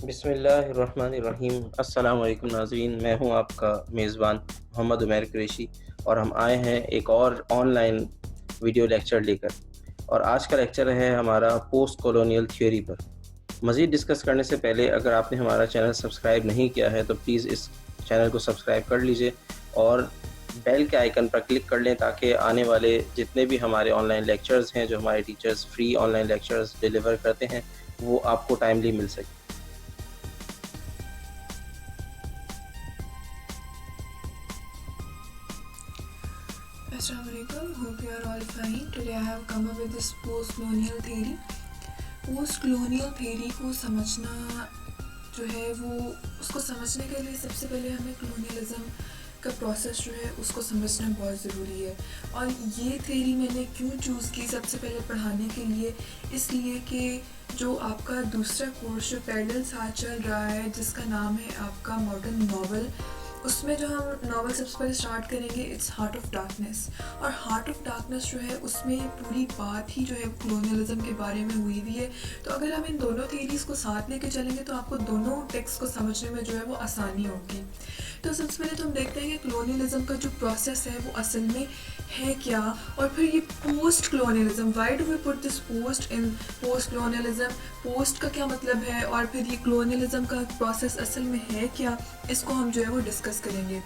بسم اللہ الرحمن الرحیم۔ السلام علیکم ناظرین، میں ہوں آپ کا میزبان محمد عمیر قریشی، اور ہم آئے ہیں ایک اور آن لائن ویڈیو لیکچر لے کر، اور آج کا لیکچر ہے ہمارا پوسٹ کالونیل تھیوری پر۔ مزید ڈسکس کرنے سے پہلے اگر آپ نے ہمارا چینل سبسکرائب نہیں کیا ہے تو پلیز اس چینل کو سبسکرائب کر لیجئے اور بیل کے آئیکن پر کلک کر لیں تاکہ آنے والے جتنے بھی ہمارے آن لائن لیکچرز ہیں جو ہمارے teachers free on line lectures deliver کرتے ہیں وہ آپ کو ٹائملی مل سکے۔ Assalamu alaikum, hope you are all fine. Today I have come up with this post-colonial theory. Post-colonial theory کو سمجھنا جو ہے وہ اس کو سمجھنے کے لیے سب سے پہلے ہمیں کلونیلزم کا پروسیس جو ہے اس کو سمجھنا بہت ضروری ہے. اور یہ تھیوری میں نے کیوں چوز کی سب سے پہلے پڑھانے کے لیے، اس لیے کہ جو آپ کا دوسرا کورس جو پیرلل ساتھ چل رہا ہے جس کا نام ہے آپ کا ماڈرن ناول، اس میں جو ہم ناول سب سے پہلے اسٹارٹ کریں گے اٹس ہارٹ آف ڈارکنیس. اور ہارٹ آف ڈارکنیس جو ہے اس میں پوری بات ہی جو ہے کلونیلزم کے بارے میں ہوئی ہوئی ہے. تو اگر ہم ان دونوں تھیوریز کو ساتھ لے کے چلیں گے تو آپ کو دونوں ٹیکسٹ کو سمجھنے میں جو ہے وہ آسانی ہوگی. تو سب سے پہلے تو ہم دیکھتے ہیں کہ کلونیلزم کا جو پروسیس ہے وہ اصل میں ہے کیا، اور پھر یہ post colonialism, why do we put this post in post colonialism, post کا کیا مطلب ہے، اور پھر یہ کلونیلزم کا پروسیس اصل میں ہے کیا، اس کو ہم جو ہے وہ ڈسکس کریں گے.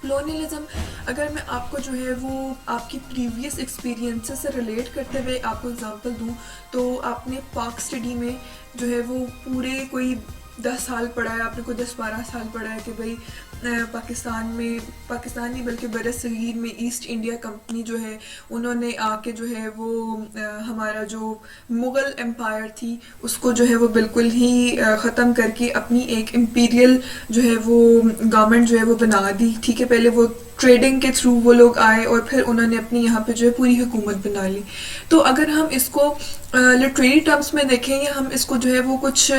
کلونیلزم اگر میں آپ کو جو ہے وہ آپ کی پریویس ایکسپیرینسز سے ریلیٹ کرتے ہوئے آپ کو اگزامپل دوں تو آپ نے پاک اسٹڈی میں جو ہے وہ پورے کوئی 10 سال پڑھا ہے، آپ نے کوئی 10-12 سال پڑھا ہے کہ بھائی پاکستان نہیں بلکہ بر صغیر میں ایسٹ انڈیا کمپنی جو ہے انہوں نے آ کے جو ہے وہ ہمارا جو مغل امپائر تھی اس کو جو ہے وہ بالکل ہی ختم کر کے اپنی ایک امپیریل جو ہے وہ گورنمنٹ جو ہے وہ بنا دی. ٹھیک ہے، پہلے وہ ٹریڈنگ کے تھرو وہ لوگ آئے اور پھر انہوں نے اپنی یہاں پہ جو ہے پوری حکومت بنا لی. تو اگر ہم اس کو لٹریری ٹرمز میں دیکھیں یا ہم اس کو جو ہے وہ کچھ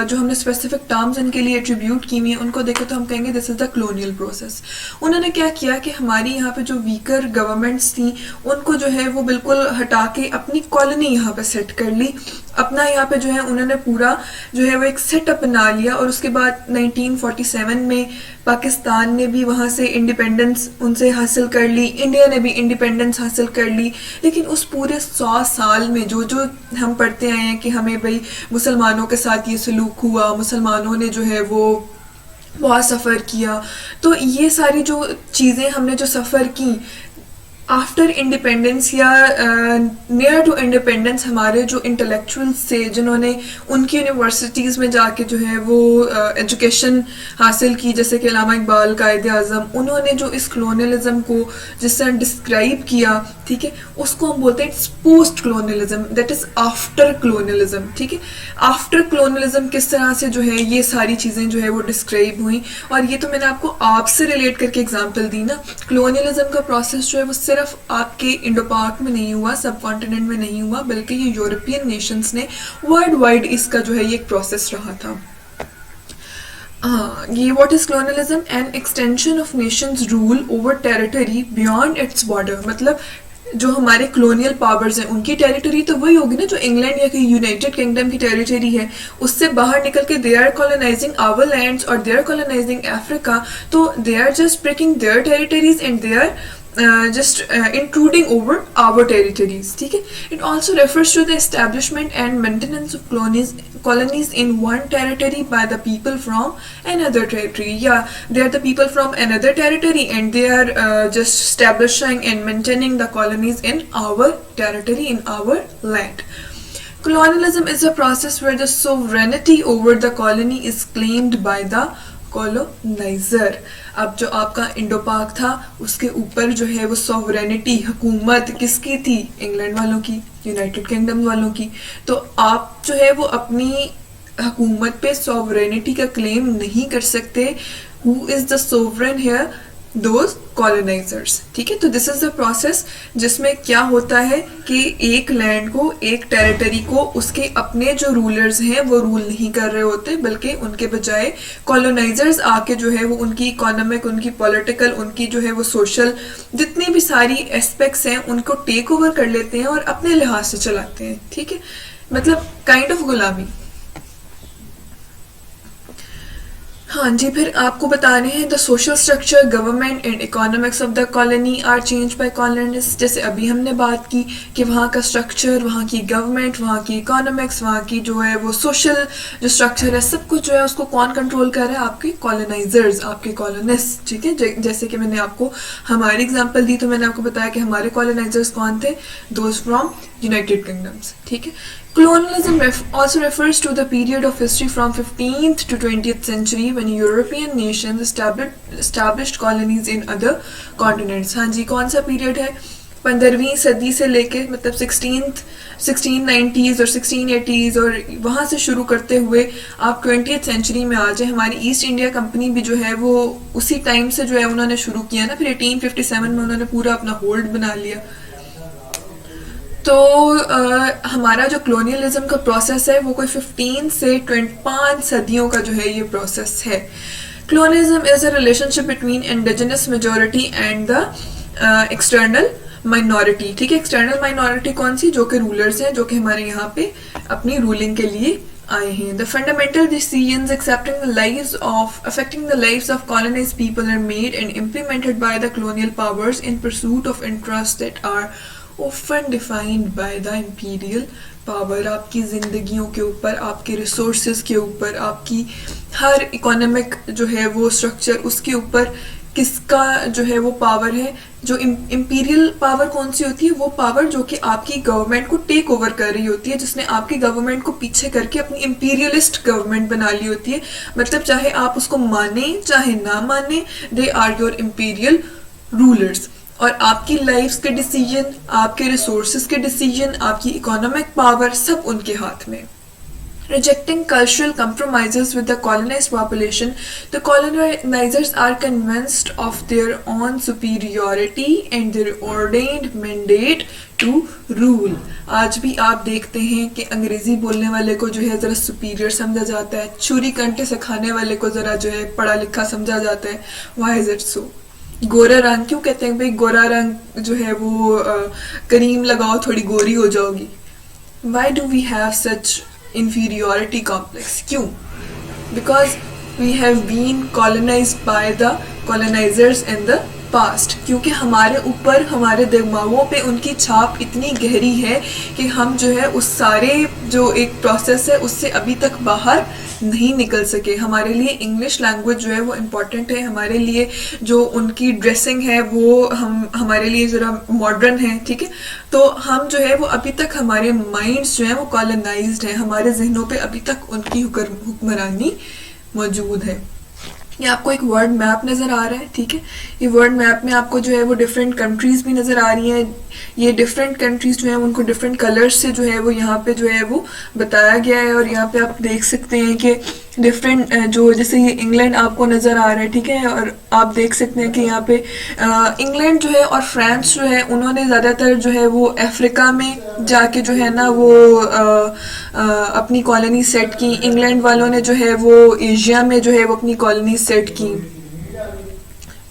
جو ہم نے اسپیسیفک ٹرمز ان کے لیے ایٹریبیوٹ کی ہوئی ہیں ان کو دیکھیں تو ہم کہیں گے دس از دا کلونیل پروسیس. انہوں نے کیا کیا کہ ہماری یہاں پہ جو ویکر گورنمنٹس تھیں ان کو جو ہے وہ بالکل ہٹا کے اپنی کالونی یہاں پہ سیٹ کر لی، اپنا یہاں پہ جو ہے انہوں نے پورا جو ہے وہ ایک سیٹ اپ بنا لیا. اور اس کے بعد 1947 میں پاکستان نے بھی وہاں سے انڈیپینڈنس ان سے حاصل کر لی، انڈیا نے بھی انڈیپینڈنس حاصل کر لی. لیکن اس پورے 100 سال میں جو ہم پڑھتے آئے ہیں کہ ہمیں بھائی مسلمانوں کے ساتھ یہ سلوک ہوا، مسلمانوں نے جو ہے وہ بہت سفر کیا، تو یہ ساری جو چیزیں ہم نے جو سفر کی آفٹر انڈیپینڈنس یا نیئر ٹو انڈیپینڈنس، ہمارے جو انٹلیکچوئلس تھے جنہوں نے ان کی یونیورسٹیز میں جا کے جو ہے وہ ایجوکیشن حاصل کی، جیسے کہ علامہ اقبال قائد اعظم، انہوں نے جو اس کلونیلزم کو جس طرح ڈسکرائب کیا، ٹھیک ہے، اس کو ہم بولتے ہیں it's post colonialism, that is after colonialism. ٹھیک ہے، آفٹر کلونیلزم کس طرح سے جو ہے یہ ساری چیزیں جو ہے وہ ڈسکرائب ہوئیں. اور یہ تو میں نے آپ کو آپ سے ریلیٹ کر کے اگزامپل دی نا. کلونیلزم کا پروسیس جو ہے وہ صرف آپ کے انڈو پاک میں نہیں ہوا، سب کانٹیننٹ میں نہیں ہوا، بلکہ یہ یورپین نیشنز نے ورلڈ وائڈ اس کا جو ہے یہ ایک پروسیس رہا تھا. یہ what is colonialism? An extension of nations rule over territory beyond its border. مطلب جو ہمارے کلونیل پاورز ہیں ان کی ٹیریٹری تو وہی ہوگی نا جو انگلینڈ یا کہ یونائٹڈ کنگڈم کی ٹیریٹری ہے، اس سے باہر نکل کے دے آر کولونائزنگ آور لینڈس اور دے آر کولونائزنگ افریقہ. تو they are just breaking their territories and they are just intruding over our territories. ٹھیک ہے. It also refers to the establishment and maintenance of colonies in one territory by the people from another territory. Yeah, they are the people from another territory and they are just establishing and maintaining the colonies in our territory, in our land. Colonialism is a process where the sovereignty over the colony is claimed by the کولونائزر. اب جو آپ کا Indo پاک تھا اس کے اوپر جو ہے وہ سوورینٹی، حکومت کس کی تھی؟ انگلینڈ والوں کی، یونائٹڈ کنگڈم والوں کی. تو آپ جو ہے وہ اپنی حکومت پہ سوورینٹی کا کلیم نہیں کر سکتے. ہو از دا سوورین ہیئر؟ دوز کولونائزرز. ٹھیک ہے. تو دس از دا پروسیس جس میں کیا ہوتا ہے کہ ایک لینڈ کو، ایک ٹیریٹری کو اس کے اپنے جو رولرز ہیں وہ رول نہیں کر رہے ہوتے، بلکہ ان کے بجائے کولونائزرز آ کے جو ہے وہ ان کی اکانومک، ان کی پولیٹیکل، ان کی جو ہے وہ سوشل جتنی بھی ساری اسپیکٹس ہیں ان کو ٹیک اوور کر لیتے ہیں اور اپنے لحاظ سے چلاتے ہیں. ٹھیک ہے. مطلب کائنڈ آف غلامی. ہاں جی، پھر آپ کو بتانے ہیں the social structure government and economics of the colony are change by colonist. جیسے ابھی ہم نے بات کی کہ وہاں کا اسٹرکچر، وہاں کی گورنمنٹ، وہاں کی اکانومکس، وہاں کی جو ہے وہ سوشل جو اسٹرکچر ہے، سب کچھ جو ہے اس کو کون کنٹرول کر رہا ہے؟ آپ کے کالونائزرز، آپ کے کالونسٹ. ٹھیک ہے، جیسے کہ میں نے آپ کو ہماری اگزامپل دی تو میں نے آپ کو بتایا کہ ہمارے کالونائزرز کون تھے؟ Those from United kingdoms. ٹھیک ہے. Colonialism also refers to the period of history from 15th to 20th century when European nations established colonies in other continents. ہاں جی، کون سا پیریڈ ہے؟ 15ویں صدی سے لے کے مطلب 1690s اور 1680s اور وہاں سے شروع کرتے ہوئے آپ 20th سینچری میں آ جائیں. ہماری ایسٹ انڈیا کمپنی بھی جو ہے وہ اسی ٹائم سے جو ہے انہوں نے شروع کیا نا، پھر 1857 میں انہوں نے پورا اپنا ہولڈ بنا لیا. تو ہمارا جو کلونیلزم کا پروسیس ہے وہ کوئی 15 سے 5 صدیوں کا جو ہے یہ پروسیس ہے. Colonialism is a relation ship between indigenous majority and the external minority. ٹھیک ہے، ایکسٹرنل مائنورٹی کون سی؟ جو کہ رولرز ہیں، جو کہ ہمارے یہاں پہ اپنی رولنگ کے لیے آئے ہیں. The fundamental decisions affecting the lives of colonized people are made and implemented by the colonial powers in pursuit of interests that are often defined by the imperial power. آپ کی زندگیوں کے اوپر، آپ کے ریسورسز کے اوپر، آپ کی ہر اکانومک جو ہے وہ اسٹرکچر، اس کے اوپر کس کا جو ہے وہ پاور ہے. جو امپیریل پاور کون سی ہوتی ہے؟ وہ پاور جو کہ آپ کی گورنمنٹ کو ٹیک اوور کر رہی ہوتی ہے، جس نے آپ کی گورنمنٹ کو پیچھے کر کے اپنی امپیریلسٹ گورنمنٹ بنا لی ہوتی ہے. مطلب چاہے آپ اس کو مانیں چاہے نہ مانیں، they are your imperial rulers. اور آپ کی لائفز کے ڈیسیجن، آپ کے ریسورسز کے ڈیسیجن، آپ کی اکانومک پاور سب ان کے ہاتھ میں. Rejecting cultural compromises with the colonized population, the colonizers are convinced of their own superiority and their ordained mandate to rule. آج بھی آپ دیکھتے ہیں کہ انگریزی بولنے والے کو جو ہے ذرا superior سمجھا جاتا ہے، چھری کنٹے سے کھانے والے کو ذرا جو ہے پڑھا لکھا سمجھا جاتا ہے. Why is it so؟ گورا رنگ کیوں کہتے ہیں بھائی؟ گورا رنگ جو ہے وہ کریم لگاؤ تھوڑی گوری ہو جاؤ گی. Why do we have such inferiority complex؟ کیوں؟ Because we have been colonized by the colonizers in the past. کیونکہ ہمارے اوپر، ہمارے دماغوں پہ ان کی چھاپ اتنی گہری ہے کہ ہم جو ہے اس سارے جو ایک پروسیس ہے اس سے ابھی تک باہر نہیں نکل سکے. ہمارے لیے انگلش لینگویج جو ہے وہ امپورٹنٹ ہے، ہمارے لیے جو ان کی ڈریسنگ ہے وہ ہمارے لیے ذرا ماڈرن ہے. ٹھیک ہے، تو ہم جو ہے وہ ابھی تک ہمارے مائنڈس جو ہیں وہ کالونائزڈ ہیں، ہمارے ذہنوں پہ ابھی تک ان کی حکمرانی موجود ہے. یہ آپ کو ایک ورڈ میپ نظر آ رہا ہے. ٹھیک ہے، یہ ورڈ میپ میں آپ کو جو ہے وہ ڈفرینٹ کنٹریز بھی نظر آ رہی ہیں. یہ ڈفرینٹ کنٹریز جو ہیں ان کو ڈفرینٹ کلرز سے جو ہے وہ یہاں پہ جو ہے وہ بتایا گیا ہے. اور یہاں پہ آپ دیکھ سکتے ہیں کہ ڈفرینٹ جو جیسے یہ انگلینڈ آپ کو نظر آ رہا ہے. ٹھیک ہے، اور آپ دیکھ سکتے ہیں کہ یہاں پہ انگلینڈ جو ہے اور فرانس جو ہے انہوں نے زیادہ تر جو ہے وہ افریقہ میں جا کے جو ہے نا وہ اپنی کالونی سیٹ کی. انگلینڈ والوں نے جو ہے وہ ایشیا میں جو ہے وہ اپنی کالونی سیٹ کی.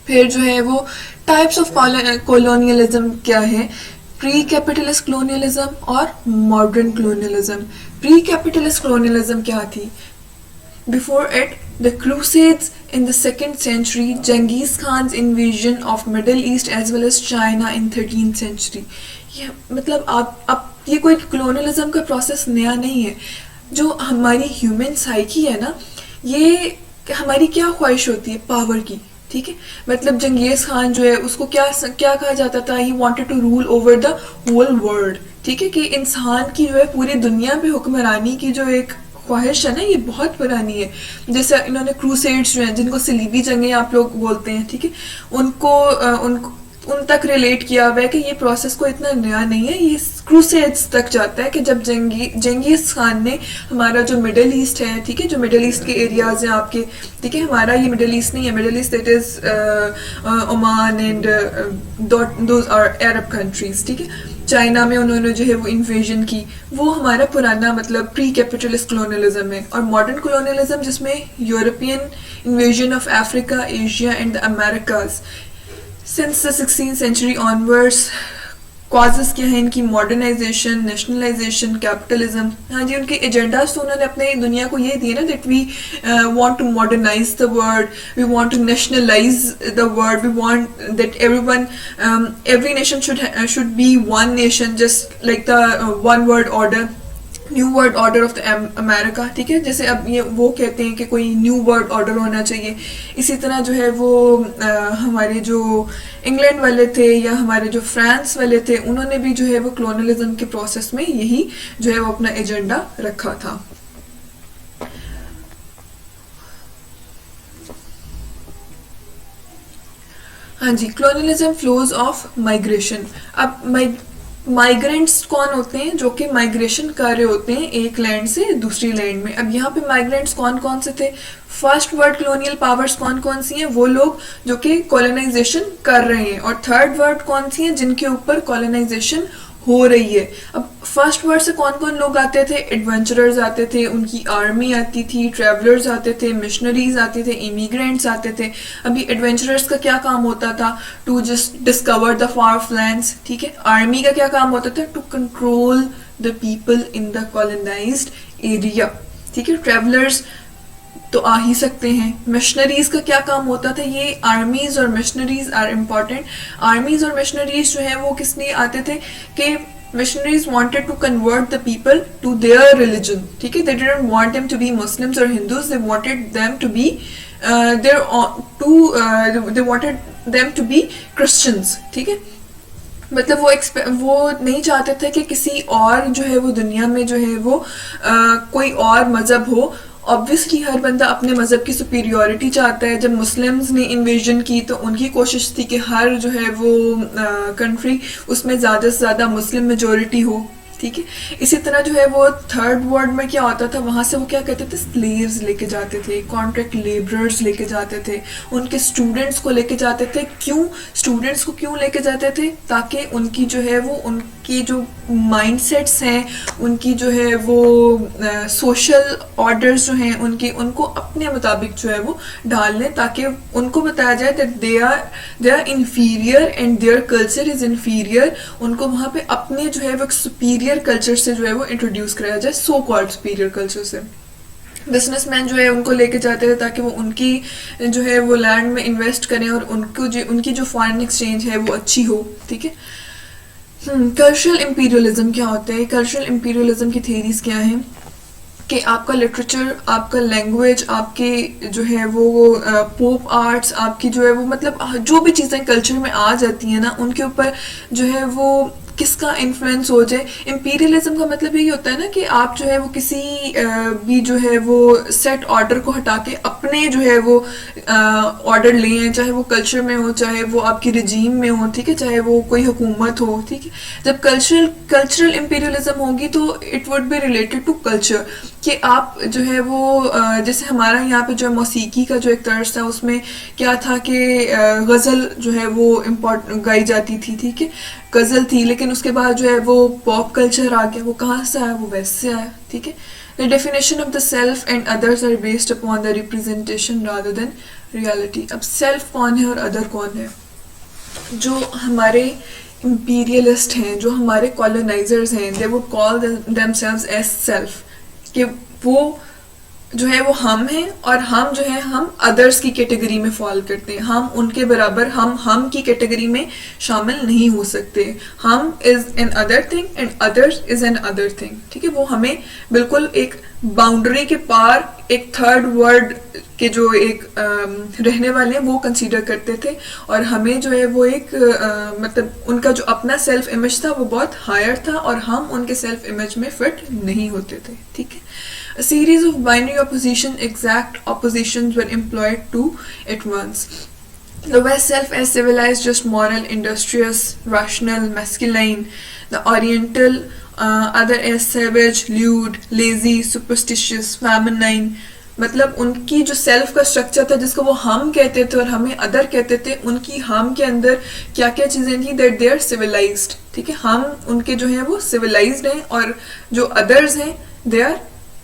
پھر جو ہے وہ ٹائپس آف کولونیلزم کیا ہے؟ پری کیپٹلسٹ کولونیلزم اور ماڈرن کولونیلزم. پری کیپٹلسٹ کولونیلزم کیا تھی؟ Before it, the Crusades in the 2nd century, Genghis Khan's invasion of Middle East as well as China in 13th century. یہ مطلب اب یہ کوئی کلونیلزم کا پروسیس نیا نہیں ہے. جو ہماری ہیومن سائیکی ہے نا، یہ ہماری کیا خواہش ہوتی ہے؟ پاور کی. ٹھیک ہے، مطلب جنگیز خان جو ہے اس کو کیا کہا جاتا تھا؟ He wanted to rule over the whole world. ٹھیک ہے، کہ انسان کی جو ہے پوری دنیا پہ حکمرانی کی جو ایک خواہش ہے نا، یہ بہت پرانی ہے. جیسے انہوں نے کروسیڈز جو ہیں، جن کو صلیبی جنگیں آپ لوگ بولتے ہیں، ٹھیک ہے، ان تک ریلیٹ کیا ہوا ہے کہ یہ پروسیس کو اتنا نیا نہیں ہے. یہ کروسیڈز تک جاتا ہے کہ جب جنگیز خان نے ہمارا جو مڈل ایسٹ ہے، ٹھیک ہے، جو مڈل ایسٹ کے ایریاز ہیں آپ کے، ٹھیک ہے، ہمارا یہ مڈل ایسٹ نہیں ہے. Middle east that is Oman and those are Arab countries. ٹھیک ہے، چائنا میں انہوں نے جو ہے وہ انویژن کی. وہ ہمارا پرانا مطلب پری کیپٹلسٹ کولونیلزم ہے. اور ماڈرن کولونیلزم جس میں European invasion of Africa, Asia and the Americas. Since the 16th century onwards, causes کیا ہیں ان کی، ماڈرنائزیشن، نیشنلائزیشن، کیپٹلزم. ہاں جی، ان کے ایجنڈاز تو انہوں نے اپنے دنیا کو یہ دیے نا that we want to modernise the world, we want to nationalise the world, we want that every nation should be one nation, just like the one world order، new world order of the America. ٹھیک ہے، جیسے اب یہ وہ کہتے ہیں کہ کوئی نیو ورلڈ آرڈر ہونا چاہیے. اسی طرح جو ہے وہ ہمارے جو انگلینڈ والے تھے یا ہمارے جو فرانس والے تھے، انہوں نے بھی جو ہے وہ کلونلزم کے پروسیس میں یہی جو ہے وہ اپنا ایجنڈا رکھا تھا. ہاں جی، کلونلزم فلوز آف مائگریشن. اب مائیگرینٹس کون ہوتے ہیں؟ جو کہ مائیگریشن کر رہے ہوتے ہیں ایک لینڈ سے دوسری لینڈ میں. اب یہاں پہ مائیگرینٹس کون کون سے تھے؟ فرسٹ ورلڈ کلونیل پاورز کون کون سی ہیں؟ وہ لوگ جو کہ کولونائزیشن کر رہے ہیں. اور تھرڈ ورلڈ کون سی ہیں؟ جن کے اوپر کولونائزیشن ہو رہی ہے. اب فرسٹ ورلڈ سے کون کون لوگ آتے تھے؟ ایڈونچررز آتے تھے، ان کی آرمی آتی تھی، ٹریولرز آتے تھے، مشنریز آتے تھے، امیگرینٹس آتے تھے. ابھی ایڈونچررز کا کیا کام ہوتا تھا؟ To just discover the far off lands. ٹھیک ہے، آرمی کا کیا کام ہوتا تھا؟ To control the people in the colonized area. ٹھیک ہے، ٹریولرز تو آ ہی سکتے ہیں. مشنریز کا کیا کام ہوتا تھا؟ یہ آرمیز اور مشنریز آر امپورٹنٹ. آرمیز اور مشنریز جو ہیں وہ کس لیے آتے تھے کہ missionaries wanted to convert the people to their religion. ٹھیک ہے، they didn't want them to be Muslims or Hindus, they wanted them to be they wanted them to be Christians. ٹھیک ہے، مطلب وہ نہیں چاہتے تھے کہ کسی اور جو ہے وہ دنیا میں جو ہے وہ کوئی اور مذہب ہو. آبویسلی ہر بندہ اپنے مذہب کی سپیریورٹی چاہتا ہے. جب مسلمز نے انویژن کی تو ان کی کوشش تھی کہ ہر جو ہے وہ کنٹری اس میں زیادہ سے زیادہ مسلم میجورٹی ہو. ٹھیک ہے، اسی طرح جو ہے وہ تھرڈ ورلڈ میں کیا ہوتا تھا، وہاں سے وہ کیا کہتے تھے؟ سلیوز لے کے جاتے تھے، کانٹریکٹ لیبررز لے کے جاتے تھے، ان کے اسٹوڈنٹس کو لے کے جاتے تھے. کیوں اسٹوڈنٹس کو کیوں لے کے جاتے تھے؟ تاکہ ان کی جو ہے وہ ان کی جو مائنڈ سیٹس ہیں، ان کی جو ہے وہ سوشل آرڈرز جو ہیں ان کو اپنے مطابق جو ہے وہ ڈال لیں، تاکہ ان کو بتایا جائے that they are inferior and their culture is inferior. ان کو وہاں پہ اپنے جو ہے وہ سپیریئر کلچر سے جو ہے وہ انٹروڈیوس کرایا جائے، سو کالڈ سپیریئر کلچر سے. بزنس مین جو ہے ان کو لے کے جاتے تھے تاکہ وہ ان کی جو ہے وہ لینڈ میں انویسٹ کریں اور ان کی جو فارن ایکسچینج ہے وہ اچھی ہو. ٹھیک ہے، کلچرل امپیریلزم کیا ہوتا ہے؟ کلچرل امپیریلزم کی تھیریز کیا ہیں کہ آپ کا لٹریچر، آپ کا لینگویج، آپ کے جو ہے وہ پوپ آرٹس، آپ کی جو ہے وہ مطلب جو بھی چیزیں کلچر میں آ جاتی ہیں نا، ان کے اوپر جو ہے وہ کس کا انفلوئنس ہو جائے. امپیریلزم کا مطلب یہی ہوتا ہے نا کہ آپ جو ہے وہ کسی بھی جو ہے وہ سیٹ آرڈر کو ہٹا کے اپنے جو ہے وہ آرڈر لے ہیں، چاہے وہ کلچر میں ہو، چاہے وہ آپ کی رجیم میں ہو. ٹھیک ہے، چاہے وہ کوئی حکومت ہو. ٹھیک ہے، جب کلچرل امپیریلزم ہوگی تو it would be related to culture, کہ آپ جو ہے وہ جیسے ہمارا یہاں پہ جو موسیقی کا جو ایک طرز تھا، اس میں کیا تھا کہ غزل جو ہے وہ گائی جاتی تھی. ٹھیک ہے، غزل تھی، لیکن اس کے بعد جو ہے وہ پاپ کلچر آ گیا. وہ کہاں سے آیا؟ وہ ویسٹ سے آیا. ٹھیک ہے، the definition of the self and others are based upon the representation rather than reality. اب سیلف کون ہے اور ادر کون ہے؟ جو ہمارے امپیریلسٹ ہیں، جو ہمارے کالونائزرز ہیں، they would call themselves as self، کہ وہ جو ہے وہ ہم ہیں، اور ہم جو ہے ہم ادرس کی کیٹیگری میں فال کرتے ہیں. ہم ان کے برابر ہم کی کیٹیگری میں شامل نہیں ہو سکتے. ہم is an other thing and others is an other thing. ٹھیک ہے، وہ ہمیں بالکل ایک باؤنڈری کے پار ایک تھرڈ ورلڈ کے جو ایک رہنے والے ہیں وہ کنسیڈر کرتے تھے، اور ہمیں جو ہے وہ ایک مطلب ان کا جو اپنا سیلف امیج تھا وہ بہت ہائر تھا، اور ہم ان کے سیلف امیج میں فٹ نہیں ہوتے تھے. ٹھیک ہے، A series of binary opposition, exact oppositions were employed to at once. The West self as civilized, just moral, industrious, rational, masculine. The Oriental other as savage, lewd, lazy, superstitious, feminine. مطلب ان کی جو self کا structure تھا جس کو وہ ہم کہتے تھے اور ہمیں ادر کہتے تھے، ان کی ہم کے اندر کیا کیا چیزیں تھیں؟ That they are civilised. ٹھیک ہے، ہم ان کے جو ہیں وہ سویلائزڈ ہیں، اور جو ادرز ہیں دے آر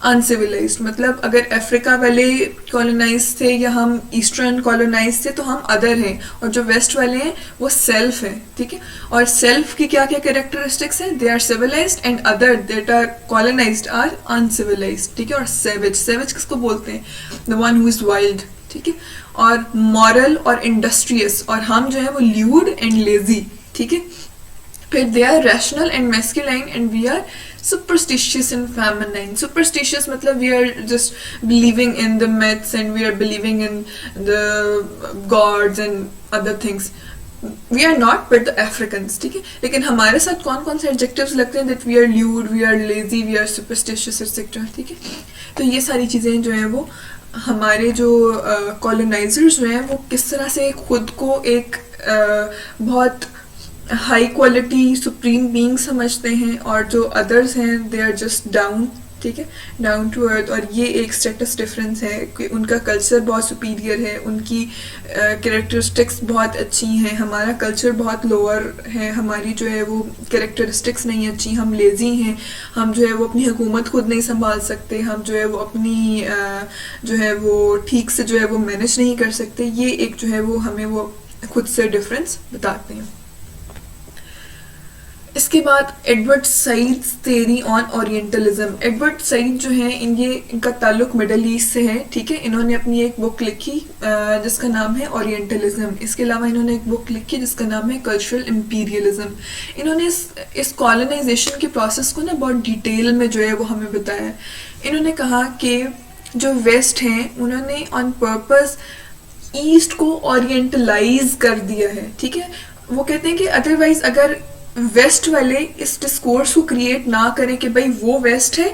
انسیویلائزڈ. مطلب اگر افریقہ والے کالونائز تھے یا ہم ایسٹرن کالونائز تھے تو ہم ادر ہیں, اور جو ویسٹ والے ہیں وہ سیلف ہیں, ٹھیک ہے. اور سیلف کی کیا کیا کریکٹرسٹکس ہیں؟ They are civilized and other that are colonized are uncivilized, ٹھیک ہے. اور سیویج, سیویج کس کو بولتے ہیں؟ The one who is wild, ٹھیک ہے. اور مورل اور انڈسٹریس, اور ہم جو ہے وہ لیوڈ اینڈ لیزی, ٹھیک ہے. پھر they are rational and masculine and we are superstitious and feminine. Superstitious matlab we are just believing in the myths and we are believing in the gods and other things. We are not, but the Africans, ٹھیک ہے. لیکن ہمارے ساتھ کون کون سے adjectives لگتے ہیں؟ that we are lewd, we are lazy, we are superstitious etc. ٹھیک ہے. تو یہ ساری چیزیں جو ہیں وہ ہمارے جو colonizers جو ہیں وہ کس طرح سے خود کو ایک بہت ہائی کوالٹی سپریم بینگ سمجھتے ہیں, اور جو ادرس ہیں دے آر جسٹ ڈاؤن, ٹھیک ہے, ڈاؤن ٹو ارتھ. اور یہ ایک اسٹیٹس ڈفرینس ہے کہ ان کا کلچر بہت سپیریئر ہے, ان کی کریکٹرسٹکس بہت اچھی ہیں, ہمارا کلچر بہت لوور ہے, ہماری جو ہے وہ کریکٹرسٹکس نہیں اچھی, ہم لیزی ہیں, ہم جو ہے وہ اپنی حکومت خود نہیں سنبھال سکتے, ہم جو ہے وہ اپنی جو ہے وہ ٹھیک سے جو ہے وہ مینیج نہیں کر سکتے. یہ ایک جو ہے وہ ہمیں وہ خود سے ڈفرینس بتاتے ہیں. اس کے بعد ایڈورڈ سعید's تھیوری آن اورینٹلزم. ایڈورڈ سعید جو ہیں ان کا تعلق مڈل ایسٹ سے ہے, ٹھیک ہے. انہوں نے اپنی ایک بک لکھی جس کا نام ہے اورینٹلزم. اس کے علاوہ انہوں نے ایک بک لکھی جس کا نام ہے کلچرل امپیریلزم. انہوں نے اس کالونائزیشن کے پروسیس کو نا بہت ڈیٹیل میں جو ہے وہ ہمیں بتایا. انہوں نے کہا کہ جو ویسٹ ہیں انہوں نے آن پرپز ایسٹ کو اورینٹلائز کر دیا ہے, ٹھیک ہے. وہ کہتے ہیں کہ ادروائز اگر ویسٹ والے اس ڈسکورس کو کریٹ نہ کریں کہ بھائی وہ ویسٹ ہے,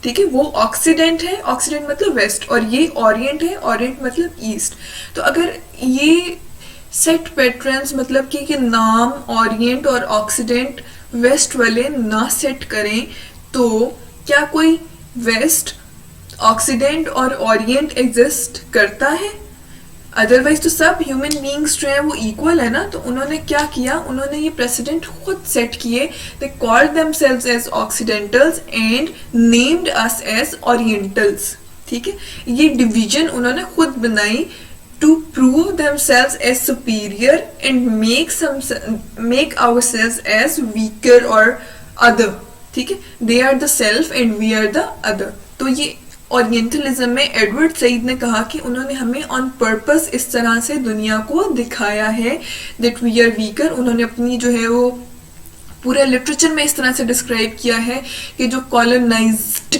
ٹھیک ہے, وہ آکسیڈنٹ ہے, آکسیڈنٹ مطلب ویسٹ, اور یہ اورینٹ ہے, اورینٹ مطلب ایسٹ. تو اگر یہ سیٹ پیٹرنس مطلب کہ نام اورینٹ اور آکسیڈنٹ ویسٹ والے نہ سیٹ کریں تو کیا کوئی ویسٹ, آکسیڈنٹ اور اورینٹ ایگزسٹ کرتا ہے؟ ادروائز تو سب ہیومن بینگس جو ہیں وہ ایکول ہے نا. تو انہوں نے کیا کیا, انہوں نے یہ پریسیڈنٹ خود سیٹ کیے. They called them selves as Occidentals and named us as Orientals, ٹھیک ہے. یہ ڈویژن انہوں نے خود بنائی to prove them selves as superior and make our selves as weaker اور ادر, ٹھیک ہے. They are the self and we are the other. تو یہ اورینٹلزم میں ایڈورڈ سعید نے کہا کہ انہوں نے ہمیں آن پرپز اس طرح سے دنیا کو دکھایا ہے دیٹ وی آر ویکر. انہوں نے اپنی جو ہے وہ پورے لٹریچر میں اس طرح سے ڈسکرائب کیا ہے کہ جو کالونائزڈ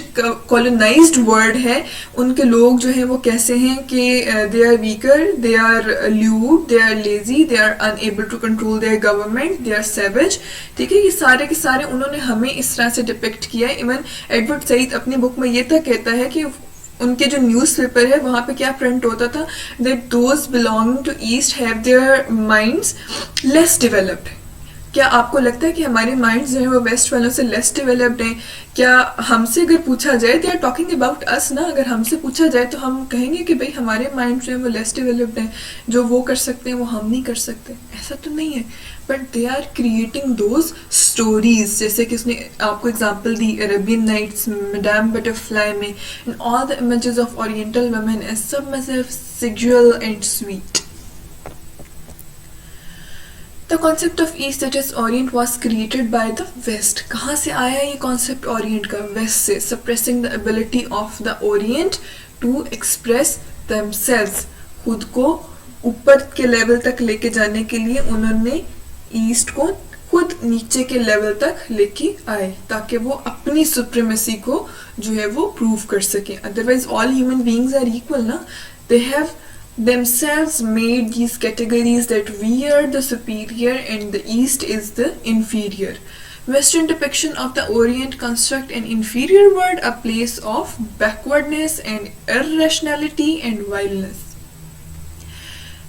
ورلڈ ہے ان کے لوگ جو ہیں وہ کیسے ہیں کہ they are weaker, they are lewd, they are lazy, they are unable to control their government, they are savage, ٹھیک ہے. یہ سارے کے سارے انہوں نے ہمیں اس طرح سے ڈپکٹ کیا ہے. ایون ایڈورڈ سعید اپنی بک میں یہ تک کہتا ہے کہ ان کے جو نیوز پیپر ہے وہاں پہ کیا پرنٹ ہوتا تھا, that those belonging to east have their minds less developed. کیا آپ کو لگتا ہے کہ ہمارے مائنڈز جو ہیں وہ ویسٹ والوں سے لیس ڈیولپڈ ہیں؟ کیا ہم سے اگر پوچھا جائے, دے آر ٹاکنگ اباؤٹ اس نا, اگر ہم سے پوچھا جائے تو ہم کہیں گے کہ بھائی ہمارے مائنڈ جو ہیں وہ لیس ڈیولپڈ ہیں, جو وہ کر سکتے ہیں وہ ہم نہیں کر سکتے. ایسا تو نہیں ہے, but they are creating those stories. جیسے کہ اس نے آپ کو اگزامپل دی Arabian Nights, Madam Butterfly میں, and all the images of oriental women as submissive, sexual and sweet. The concept of East, that is Orient, was created by the West. کہاں سے آیا یہ concept Orient کا؟ West سے. Suppressing the ability of the Orient to express themselves. خود کو اوپر کے لیول تک لے کے جانے کے لیے انہوں نے ایسٹ کو خود نیچے کے لیول تک لے کے آئے تاکہ وہ اپنی سپریمیسی کو جو ہے وہ پروو کر سکیں. Otherwise all human beings are equal نا. They have themselves made these categories that we are the superior and the East is the inferior. Western depiction of the Orient construct an inferior world, a place of backwardness and irrationality and vileness.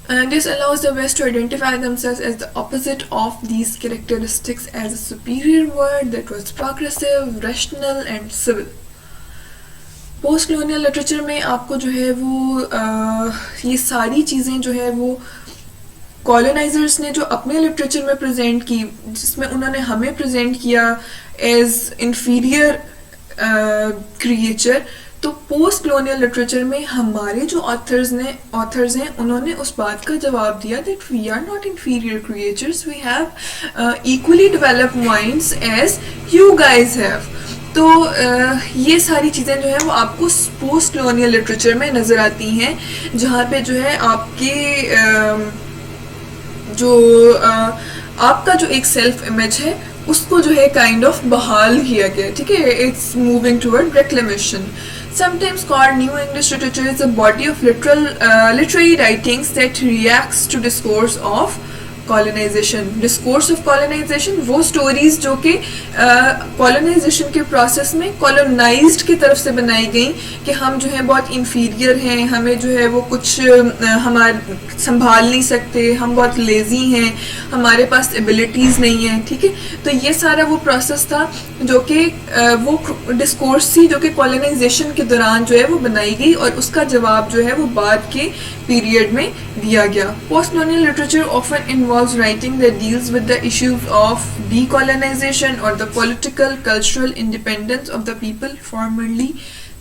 And this allows the West to identify themselves as the opposite of these characteristics, as a superior world that was progressive, rational and civil. Post colonial literature میں آپ کو جو ہے وہ یہ ساری چیزیں جو ہے وہ کالونائزرس نے جو اپنے لٹریچر میں پریزنٹ کی, جس میں انہوں نے ہمیں پریزنٹ کیا ایز انفیریئر کریچر, تو پوسٹ کلونیل لٹریچر میں ہمارے جو آتھرز ہیں انہوں نے اس بات کا جواب دیا that we are not inferior creatures, we have equally developed minds as you guys have. تو یہ ساری چیزیں جو ہیں وہ آپ کو پوسٹ کلونیل لٹریچر میں نظر آتی ہیں, جہاں پہ جو ہے آپ کے آپ کا جو ایک سیلف امیج ہے اس کو جو ہے کائنڈ آف بحال کیا گیا, ٹھیک ہے. It's moving toward reclamation. Sometimes called New English literature is a body of literary writings that reacts to discourse of colonization. Discourse of colonization وہ سٹوریز جو کہ colonization کے پروسیس میں colonized کی طرف سے بنائی گئیں کہ ہم جو ہے بہت انفیریئر ہیں, ہمیں جو ہے وہ کچھ ہمارے سنبھال نہیں سکتے, ہم بہت لیزی ہیں, ہمارے پاس ایبلٹیز نہیں ہیں, ٹھیک ہے. تو یہ سارا وہ پروسیس تھا جو کہ وہ ڈسکورس تھی جو کہ colonization کے دوران جو ہے وہ بنائی گئی, اور اس کا جواب جو ہے وہ بعد کے پیریڈ میں دیا گیا. Post colonial literature often involves writing that deals with the issues of decolonization or the political cultural independence of the people formerly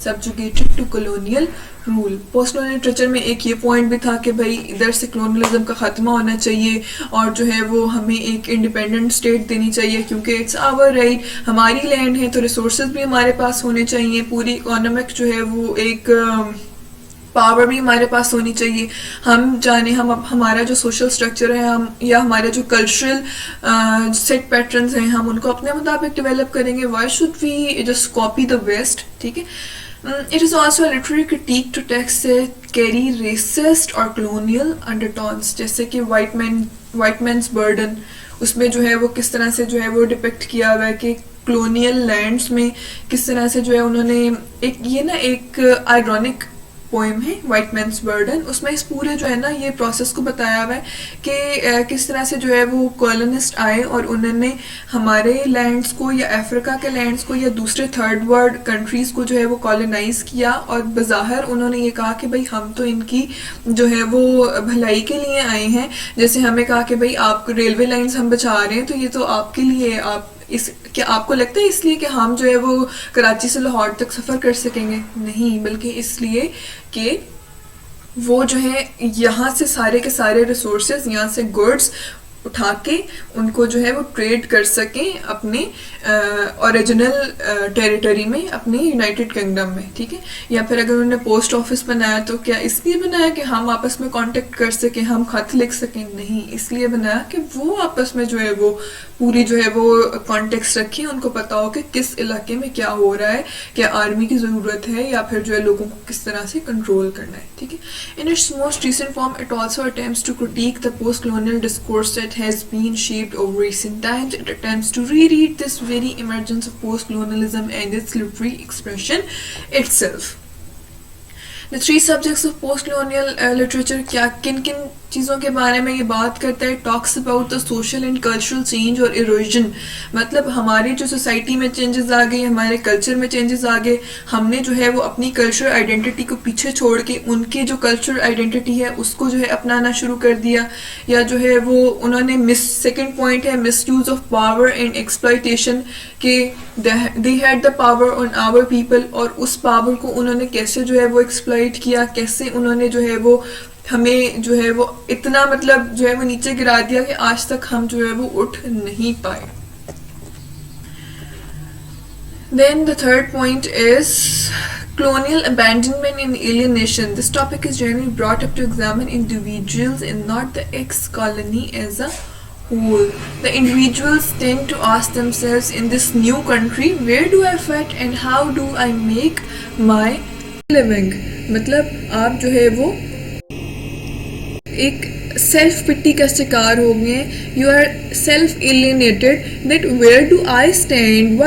subjugated to colonial rule. Post colonial literature میں ایک یہ پوائنٹ بھی تھا کہ بھائی ادھر سے کلونیلزم کا خاتمہ ہونا چاہیے اور جو ہے وہ ہمیں ایک انڈیپینڈنٹ اسٹیٹ دینی چاہیے, کیونکہ اٹس آور رائٹ, ہماری لینڈ ہے تو ریسورسز بھی ہمارے پاس ہونے چاہیے, پوری اکانومک جو ہے وہ ایک پاور بھی ہمارے پاس ہونی چاہیے. ہم جانے ہمارا جو سوشل اسٹرکچر ہے ہم یا ہمارے جو کلچرل سیٹ پیٹرنز ہیں ہم ان کو اپنے مطابق ڈیولپ کریں گے. Why should we just copy the west, ٹھیک ہے. It is also a literary critique to texts that carry racist or colonial undertones, جیسے کہ white man's burden, اس میں جو ہے وہ کس طرح سے جو ہے وہ ڈپیکٹ کیا ہوا ہے کہ کلونیل لینڈس میں کس طرح سے جو ہے انہوں نے ایک آئرونک پوئم ہے وائٹ مینس برڈن, اس میں اس پورے جو ہے نا یہ پروسیس کو بتایا ہوا ہے کہ کس طرح سے جو ہے وہ کالونسٹ آئے اور انہوں نے ہمارے لینڈس کو یا افریقہ کے لینڈس کو یا دوسرے تھرڈ ورلڈ کنٹریز کو جو ہے وہ کالونائز کیا, اور بظاہر انہوں نے یہ کہا کہ بھائی ہم تو ان کی جو ہے وہ بھلائی کے لیے آئے ہیں. جیسے ہمیں کہا کہ بھائی آپ ریلوے لائنز ہم بچا رہے ہیں تو یہ تو آپ کے لیے, کیا آپ کو لگتا ہے اس لیے کہ ہم جو ہے وہ کراچی سے لاہور تک سفر کر سکیں گے؟ نہیں, بلکہ اس لیے کہ وہ جو ہے یہاں سے سارے کے سارے ریسورسز, یہاں سے گڈس اٹھا کے ان کو جو ہے وہ ٹریڈ کر سکیں اپنے اوریجنل ٹیریٹری میں, اپنے یونائٹڈ کنگڈم میں, ٹھیک ہے. یا پھر اگر انہوں نے پوسٹ آفس بنایا تو کیا اس لیے بنایا کہ ہم آپس میں کانٹیکٹ کر سکیں, ہم خط لکھ سکیں؟ نہیں, اس لیے بنایا کہ وہ آپس میں جو ہے وہ پوری جو ہے وہ کانٹیکس رکھیں, ان کو پتا ہو کہ کس علاقے میں کیا ہو رہا ہے, کیا آرمی کی ضرورت ہے یا پھر جو ہے لوگوں کو کس طرح سے کنٹرول کرنا ہے, ٹھیک ہے. In its most recent form, it also attempts to critique the post-colonial discourse that has been shaped over recent times. It attempts to reread this very emergence of post-colonialism and its literary expression itself. The three subjects of post-colonial literature کیا کن چیزوں کے بارے میں یہ بات کرتا ہے؟ Talks about the social and cultural change اور ایروژن, مطلب ہماری جو سوسائٹی میں چینجز آ گئے, ہمارے کلچر میں چینجز آ گئے, ہم نے جو ہے وہ اپنی کلچرل آئیڈینٹی کو پیچھے چھوڑ کے ان کے جو کلچرل آئیڈینٹی ہے اس کو جو ہے اپنانا شروع کر دیا, یا جو ہے وہ انہوں نے سیکنڈ پوائنٹ ہے misuse of power and exploitation, کہ they had the power on our people, اور اس پاور کو انہوں نے کیسے جو ہے وہ ایکسپلائٹ کیا, کیسے انہوں نے جو ہے وہ ہمیں جو ہے وہ اتنا مطلب جو ہے وہ نیچے گرا دیا کہ آج تک ہم جو ہے وہ اٹھ نہیں پائے. Then the third point is colonial abandonment and alienation. This topic is generally brought up to examine individuals and not the ex-colony as a whole. The individuals tend to ask themselves, in this new country, where do I fit and how do I make my living? مطلب آپ جو ہے وہ ایک self پٹی کا شکار ہو گئے ہیں. You are self alienated that where do I stand,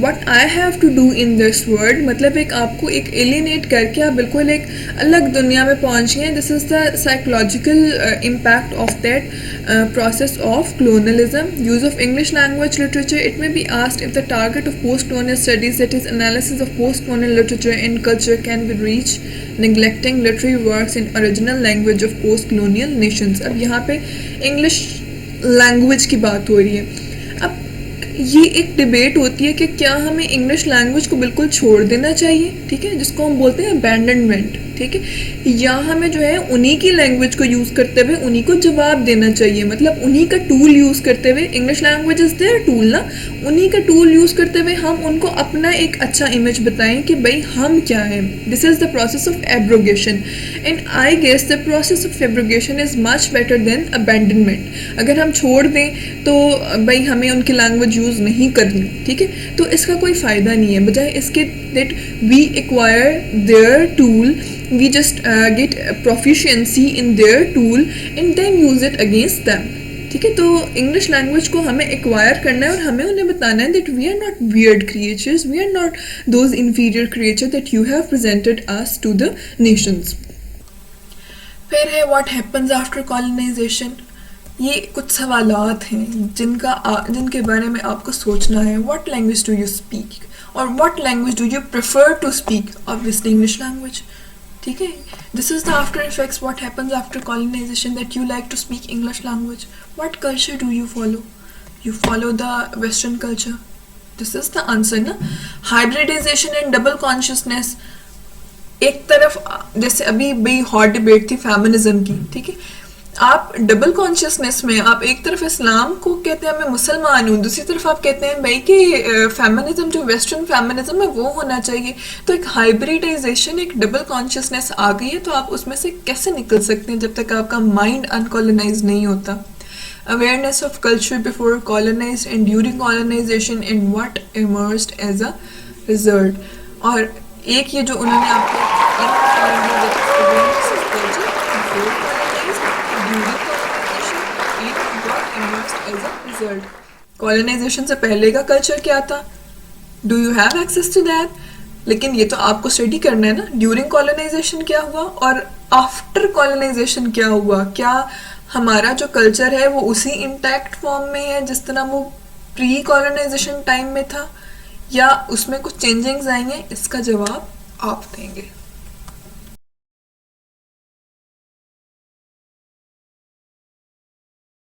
what I have to do in this world, مطلب ایک آپ کو ایک ایلینیٹ کر کے آپ بالکل ایک الگ دنیا میں پہنچ گئے. This is the psychological impact of that process of colonialism. Use of English language literature. It may be asked if the target of post-colonial studies, that is analysis of post-colonial literature and culture, can be reached neglecting literary works in original language of post-colonial nations. اب یہاں پہ English language کی بات ہو رہی ہے. اب یہ ایک ڈبیٹ ہوتی ہے کہ کیا ہمیں انگلش لینگویج کو بالکل چھوڑ دینا چاہیے، ٹھیک ہے، جس کو ہم بولتے ہیں ابینڈنمنٹ، ٹھیک ہے، یا ہمیں جو ہے انہی کی لینگویج کو یوز کرتے ہوئے انہی کو جواب دینا چاہیے، مطلب انہی کا ٹول یوز کرتے ہوئے، English language is their tool نا، انہی کا ٹول یوز کرتے ہوئے ہم ان کو اپنا ایک اچھا امیج بتائیں کہ بھائی ہم کیا ہیں. This is the process of abrogation and I guess the process of abrogation is much better than abandonment. اگر ہم چھوڑ دیں تو بھائی ہمیں ان کی لینگویج یوز نہیں کرنی، ٹھیک ہے، تو اس کا کوئی فائدہ نہیں ہے. بجائے اس کے that we acquire their tool, we just get proficiency in their tool and then use it against them. ٹھیک ہے، تو انگلش لینگویج کو ہمیں ایکوائر کرنا ہے اور ہمیں انہیں بتانا ہے that we are not weird creatures, we are not those inferior creature that you have presented us to the nations. پھر ہے واٹ ہیپنز آفٹر کالونائزیشن. یہ کچھ سوالات ہیں جن کے بارے میں آپ کو سوچنا ہے. What language do you speak اور what language do you prefer to speak? Obviously English language. ٹھیک ہے، this is the after effects what happens after colonization that you like to speak English language. What culture do you follow? You follow the western culture. This is the answer نا. Hybridization and double consciousness. ایک طرف جیسے ابھی بڑی hot debate تھی feminism کی، ٹھیک ہے، آپ ڈبل کانشیسنیس میں آپ ایک طرف اسلام کو کہتے ہیں میں مسلمان ہوں، دوسری طرف آپ کہتے ہیں بھائی کہ فیمنزم جو ویسٹرن فیمنزم ہے وہ ہونا چاہیے. تو ایک ہائبریڈائزیشن، ایک ڈبل کانشیسنیس آ گئی ہے. تو آپ اس میں سے کیسے نکل سکتے ہیں جب تک آپ کا مائنڈ انکولونائز نہیں ہوتا. awareness of culture before colonized and during colonization and what emerged as a result. اور ایک یہ جو انہوں نے آپ کو awareness of culture before colonized, during colonization and what emerged as a result. colonization سے پہلے کا کلچر کیا تھا؟ do you have access to that؟ لیکن یہ تو آپ کو اسٹڈی کرنا ہے نا. ڈیورنگ کالونائزیشن کیا ہوا اور آفٹر کالونائزیشن کیا ہوا؟ کیا ہمارا جو کلچر ہے وہ اسی انٹیکٹ فارم میں ہے جس طرح وہ پری کالونائزیشن ٹائم میں تھا، یا اس میں کچھ چینجنگز آئی ہیں؟ اس کا جواب آپ دیں گے.